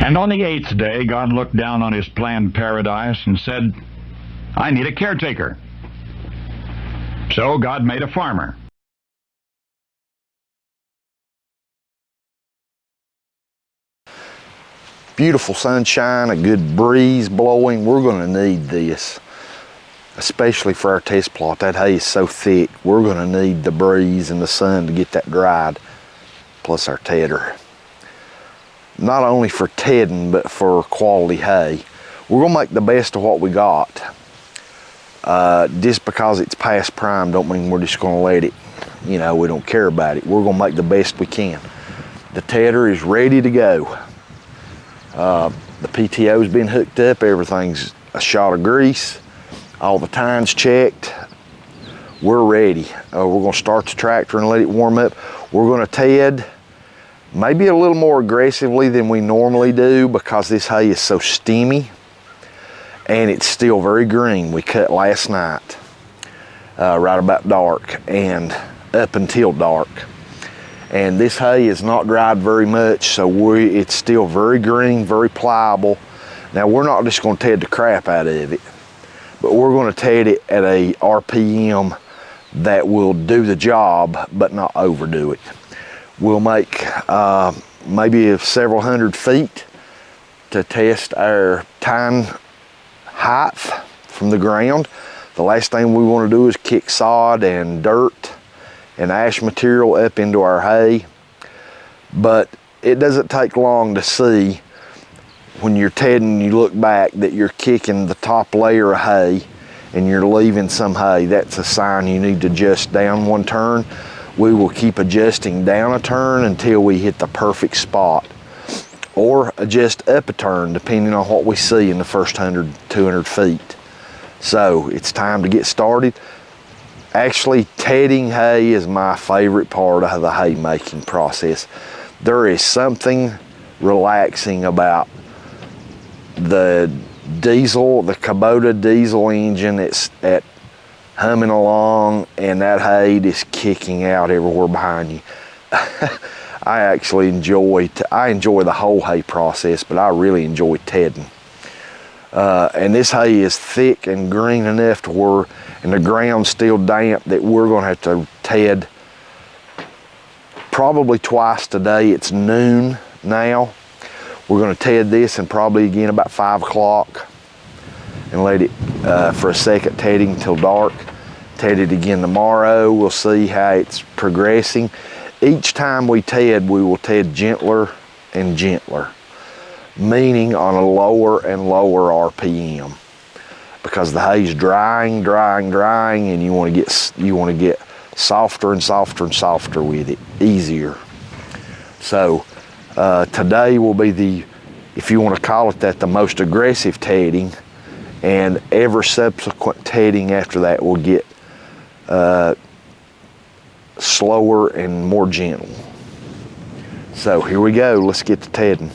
And on the 8th day, God looked down on his planned paradise and said, I need a caretaker. So God made a farmer. Beautiful sunshine, a good breeze blowing. We're going to need this, especially for our test plot. That hay is so thick. We're going to need the breeze and the sun to get that dried, plus our tedder. Not only for tedding, but for quality hay. We're gonna make the best of what we got. Just because it's past prime don't mean we're just gonna let it, we don't care about it. We're gonna make the best we can. The tedder is ready to go. The PTO's been hooked up, everything's a shot of grease, all the tines checked. We're ready. We're gonna start the tractor and let it warm up. We're gonna ted maybe a little more aggressively than we normally do because this hay is so steamy and it's still very green. We cut last night, right about dark and up until dark. And this hay is not dried very much, so it's still very green, very pliable. Now we're not just gonna ted the crap out of it, but we're gonna ted it at a RPM that will do the job, but not overdo it. We'll make maybe several hundred feet to test our tine height from the ground. The last thing we want to do is kick sod and dirt and ash material up into our hay. But it doesn't take long to see when you're tedding, you look back, that you're kicking the top layer of hay and you're leaving some hay. That's a sign you need to adjust down one turn. We will keep adjusting down a turn until we hit the perfect spot, or adjust up a turn depending on what we see in the first 100, 200 feet. So it's time to get started. Actually, tedding hay is my favorite part of the hay making process. There is something relaxing about the diesel, the Kubota diesel engine that's humming along, and that hay is kicking out everywhere behind you. I actually enjoy the whole hay process, but I really enjoy tedding. And this hay is thick and green enough to where, and the ground's still damp, that we're gonna have to ted probably twice today. It's noon now. We're gonna ted this and probably again about 5 o'clock and let it for a second tedding till dark. Ted it again tomorrow. We'll see how it's progressing. Each time we ted, we will ted gentler and gentler, meaning on a lower and lower RPM, because the hay's drying, and you want to get softer and softer and softer with it, easier. So today will be the, if you want to call it that, the most aggressive tedding, and every subsequent tedding after that will get slower and more gentle. So here we go, let's get to tedding.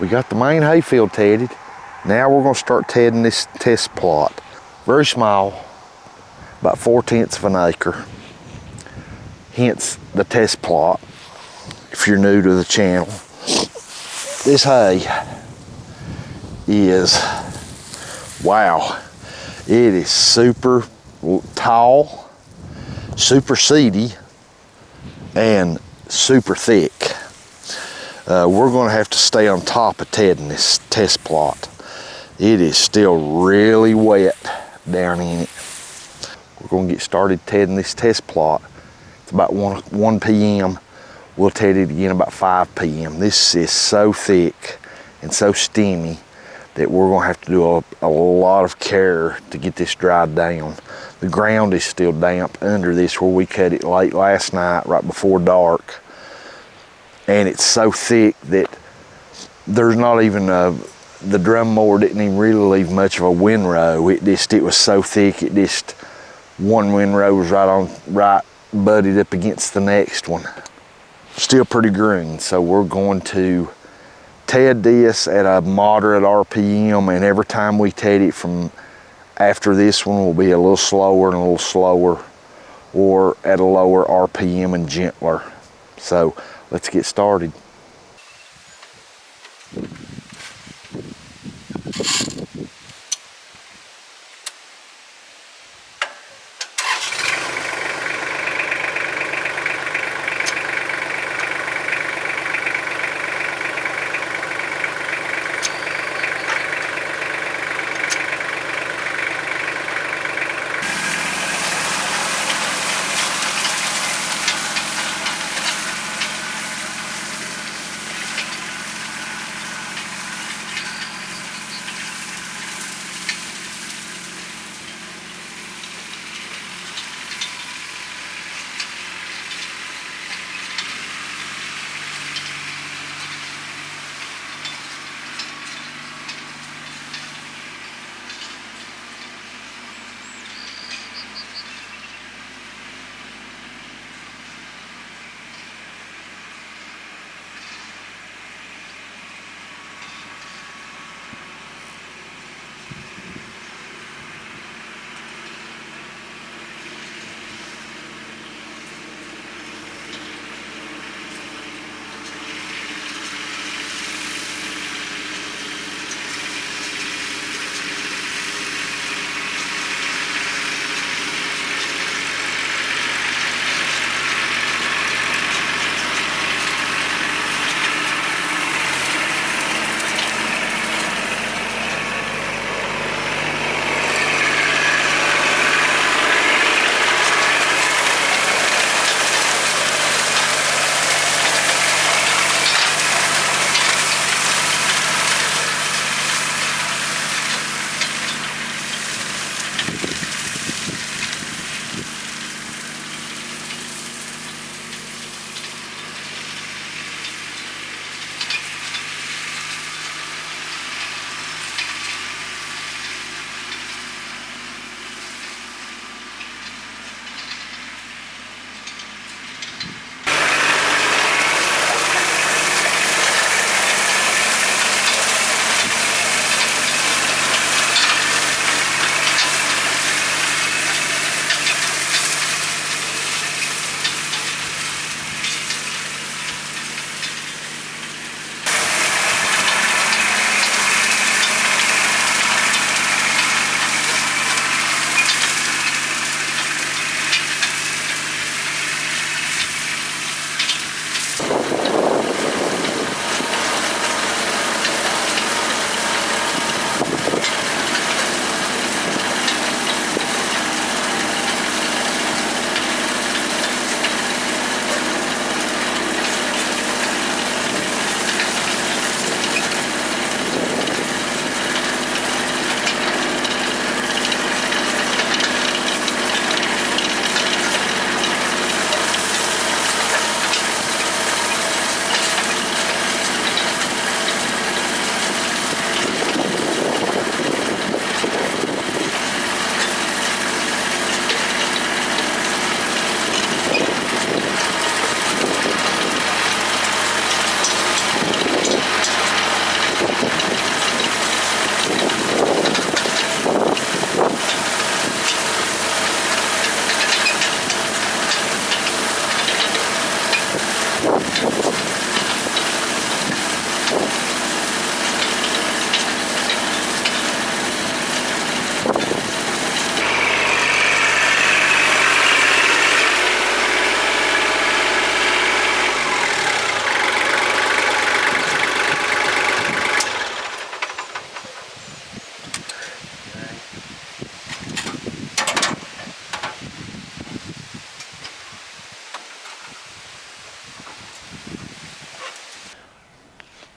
We got the main hayfield tedded. Now we're gonna start tedding this test plot. Very small, about 4/10 of an acre. Hence the test plot, if you're new to the channel. This hay is, wow, it is super tall, super seedy, and super thick. We're gonna have to stay on top of tedding this test plot. It is still really wet down in it. We're gonna get started tedding this test plot. It's about 1 p.m. We'll ted it again about 5 p.m. This is so thick and so steamy that we're gonna have to do a lot of care to get this dried down. The ground is still damp under this where we cut it late last night, right before dark. And it's so thick that there's not even the drum mower didn't even really leave much of a windrow. It was so thick, it just, one windrow was right butted up against the next one. Still pretty green, so we're going to ted this at a moderate RPM, and every time we ted it from after this one will be a little slower and a little slower, or at a lower RPM and gentler. So let's get started.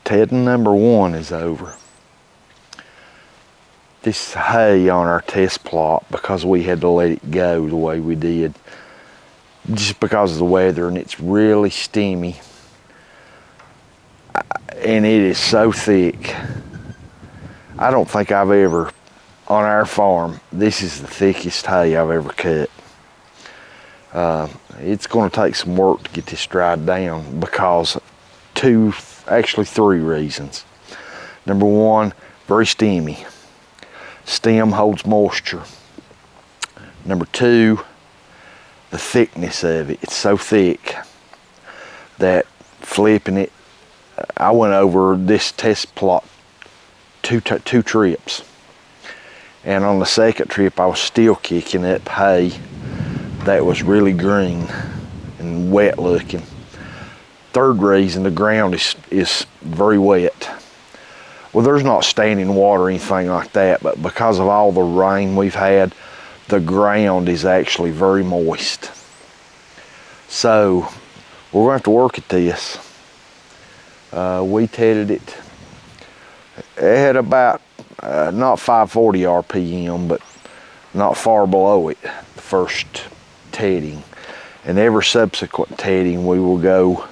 Tedding number 1 is over. This hay on our test plot, because we had to let it go the way we did, just because of the weather, and it's really steamy. And it is so thick. I don't think I've ever, on our farm, this is the thickest hay I've ever cut. It's going to take some work to get this dried down because actually three reasons. Number 1, very steamy. Stem holds moisture. Number 2, the thickness of it. It's so thick that flipping it, I went over this test plot two trips. And on the second trip, I was still kicking up hay that was really green and wet looking. Third reason, the ground is very wet. Well, there's not standing water or anything like that, but because of all the rain we've had, the ground is actually very moist. So we're going to have to work at this. We tedded it. It had about not 540 RPM, but not far below it, the first tedding. And every subsequent tedding, we will go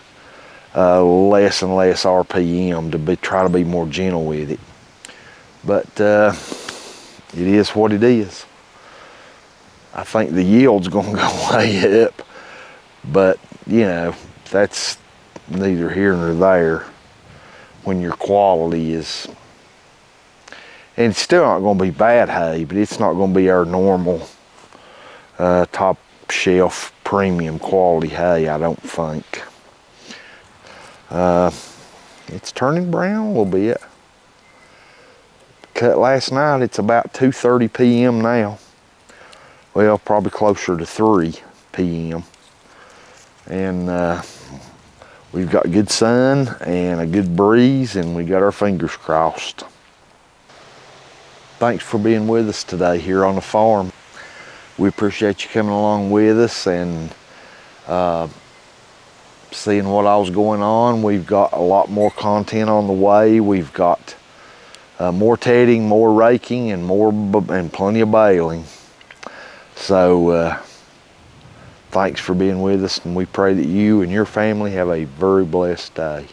less and less RPM to try to be more gentle with it. But it is what it is. I think the yield's going to go way up, but you know, that's neither here nor there when your quality is, and it's still not going to be bad hay, but it's not going to be our normal top shelf premium quality hay, I don't think. It's turning brown a little bit. Cut last night, it's about 2:30 p.m. now. Well, probably closer to 3 p.m. And we've got good sun and a good breeze, and we got our fingers crossed. Thanks for being with us today here on the farm. We appreciate you coming along with us and seeing what all's going on. We've got a lot more content on the way. We've got more tedding, more raking, and plenty of baling. So thanks for being with us, and we pray that you and your family have a very blessed day.